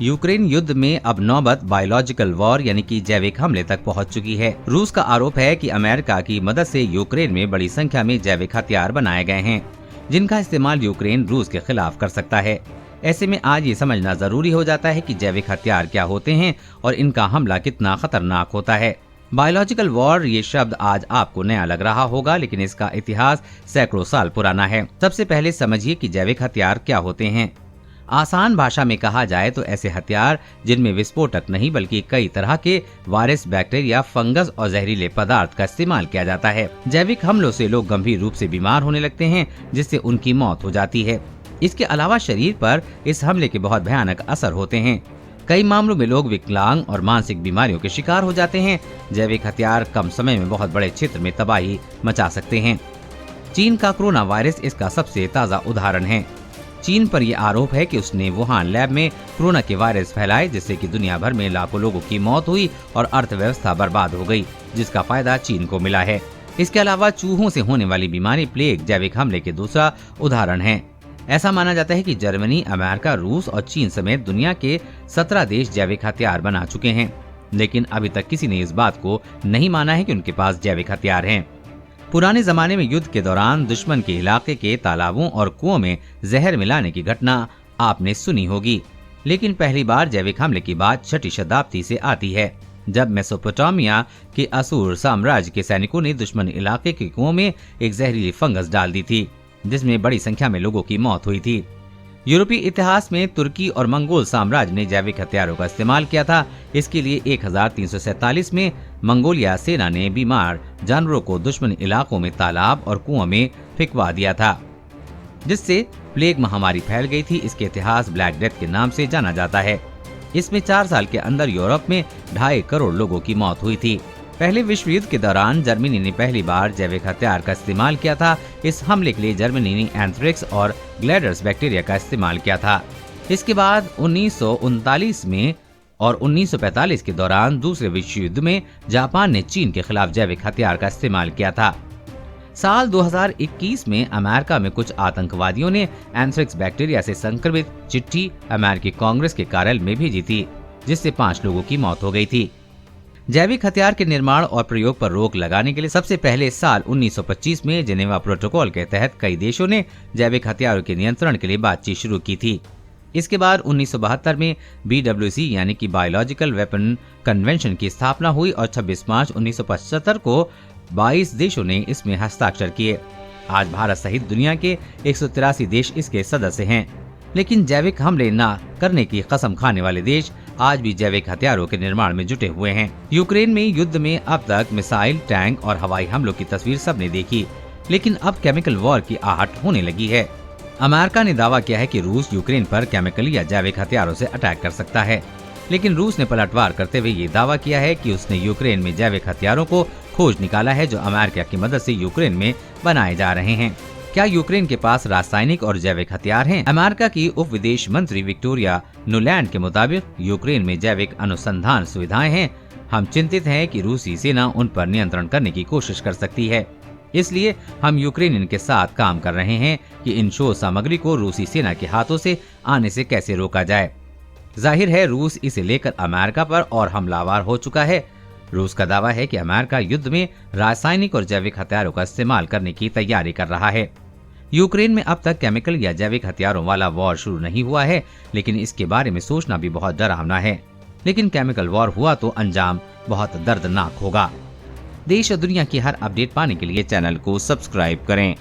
Ukraine युद्ध में अब नौबत बायोलॉजिकल वॉर यानी कि जैविक हमले तक पहुंच चुकी है। रूस का आरोप है कि अमेरिका की मदद से यूक्रेन में बड़ी संख्या में जैविक हथियार बनाए गए हैं, जिनका इस्तेमाल यूक्रेन रूस के खिलाफ कर सकता है। ऐसे में आज ये समझना जरूरी हो जाता है कि जैविक हथियार क्या होते हैं और इनका हमला कितना खतरनाक होता है। बायोलॉजिकल वॉर ये शब्द आज आपको नया लग रहा होगा, लेकिन इसका इतिहास सैकड़ों साल पुराना है। सबसे पहले समझिए कि जैविक हथियार क्या होते हैं। आसान भाषा में कहा जाए तो ऐसे हथियार जिनमें विस्फोटक नहीं बल्कि कई तरह के वायरस, बैक्टीरिया, फंगस और जहरीले पदार्थ का इस्तेमाल किया जाता है। जैविक हमलों से लोग गंभीर रूप से बीमार होने लगते हैं, जिससे उनकी मौत हो जाती है। इसके अलावा शरीर पर इस हमले के बहुत भयानक असर होते हैं। कई मामलों में लोग विकलांग और मानसिक बीमारियों के शिकार हो जाते हैं। जैविक हथियार कम समय में बहुत बड़े क्षेत्र में तबाही मचा सकते हैं। चीन का कोरोना वायरस इसका सबसे ताज़ा उदाहरण है। चीन पर यह आरोप है कि उसने वुहान लैब में कोरोना के वायरस फैलाए, जिससे कि दुनिया भर में लाखों लोगों की मौत हुई और अर्थव्यवस्था बर्बाद हो गई, जिसका फायदा चीन को मिला है। इसके अलावा चूहों से होने वाली बीमारी प्लेग जैविक हमले के दूसरा उदाहरण है। ऐसा माना जाता है कि जर्मनी, अमेरिका, रूस और चीन समेत दुनिया के 17 देश जैविक हथियार बना चुके हैं, लेकिन अभी तक किसी ने इस बात को नहीं माना है कि उनके पास जैविक हथियार हैं। पुराने जमाने में युद्ध के दौरान दुश्मन के इलाके के तालाबों और कुओं में जहर मिलाने की घटना आपने सुनी होगी, लेकिन पहली बार जैविक हमले की बात 6वीं शताब्दी से आती है, जब मेसोपोटामिया के असुर साम्राज्य के सैनिकों ने दुश्मन इलाके के कुओं में एक जहरीली फंगस डाल दी थी, जिसमें बड़ी संख्या में लोगों की मौत हुई थी। यूरोपीय इतिहास में तुर्की और मंगोल साम्राज्य ने जैविक हथियारों का इस्तेमाल किया था। इसके लिए 1347 में मंगोलिया सेना ने बीमार जानवरों को दुश्मन इलाकों में तालाब और कुओं में फेंकवा दिया था, जिससे प्लेग महामारी फैल गई थी। इसके इतिहास ब्लैक डेथ के नाम से जाना जाता है। इसमें 4 साल के अंदर यूरोप में 2.5 करोड़ लोगों की मौत हुई थी। पहले विश्व युद्ध के दौरान जर्मनी ने पहली बार जैविक हथियार का इस्तेमाल किया था। इस हमले के लिए जर्मनी ने एंथ्रेक्स और ग्लैडर्स बैक्टीरिया का इस्तेमाल किया था। इसके बाद 1939 में और 1945 के दौरान दूसरे विश्व युद्ध में जापान ने चीन के खिलाफ जैविक हथियार का इस्तेमाल किया था। साल 2021 में अमेरिका में कुछ आतंकवादियों ने एंथ्रेक्स बैक्टीरिया से संक्रमित चिट्ठी अमेरिकी कांग्रेस के कार्यालय में भेजी थी, जिससे 5 लोगों की मौत हो गई थी। जैविक हथियार के निर्माण और प्रयोग पर रोक लगाने के लिए सबसे पहले साल 1925 में जेनेवा प्रोटोकॉल के तहत कई देशों ने जैविक हथियारों के नियंत्रण के लिए बातचीत शुरू की थी। इसके बाद 1972 में BWC यानी कि बायोलॉजिकल वेपन कन्वेंशन की स्थापना हुई और 26 मार्च 1975 को 22 देशों ने इसमें हस्ताक्षर किए। आज भारत सहित दुनिया के 183 देश इसके सदस्य हैं, लेकिन जैविक हमले न करने की कसम खाने वाले देश आज भी जैविक हथियारों के निर्माण में जुटे हुए हैं। यूक्रेन में युद्ध में अब तक मिसाइल, टैंक और हवाई हमलों की तस्वीर सबने देखी, लेकिन अब केमिकल वॉर की आहट होने लगी है। अमेरिका ने दावा किया है कि रूस यूक्रेन पर केमिकल या जैविक हथियारों से अटैक कर सकता है, लेकिन रूस ने पलटवार करते हुए ये दावा किया है कि उसने यूक्रेन में जैविक हथियारों को खोज निकाला है, जो अमेरिका की मदद से यूक्रेन में बनाए जा रहे हैं। क्या यूक्रेन के पास रासायनिक और जैविक हथियार हैं? अमेरिका की उप विदेश मंत्री विक्टोरिया नुलैंड के मुताबिक यूक्रेन में जैविक अनुसंधान सुविधाएं हैं। हम चिंतित हैं कि रूसी सेना उन पर नियंत्रण करने की कोशिश कर सकती है, इसलिए हम यूक्रेनियन के साथ काम कर रहे हैं कि इन शोध सामग्री को रूसी सेना के हाथों से आने से कैसे रोका जाए। जाहिर है रूस इसे लेकर अमेरिका पर और हमलावर हो चुका है। रूस का दावा है कि अमेरिका युद्ध में रासायनिक और जैविक हथियारों का इस्तेमाल करने की तैयारी कर रहा है। यूक्रेन में अब तक केमिकल या जैविक हथियारों वाला वॉर शुरू नहीं हुआ है, लेकिन इसके बारे में सोचना भी बहुत डरावना है। लेकिन केमिकल वॉर हुआ तो अंजाम बहुत दर्दनाक होगा। देश और दुनिया की हर अपडेट पाने के लिए चैनल को सब्सक्राइब करें।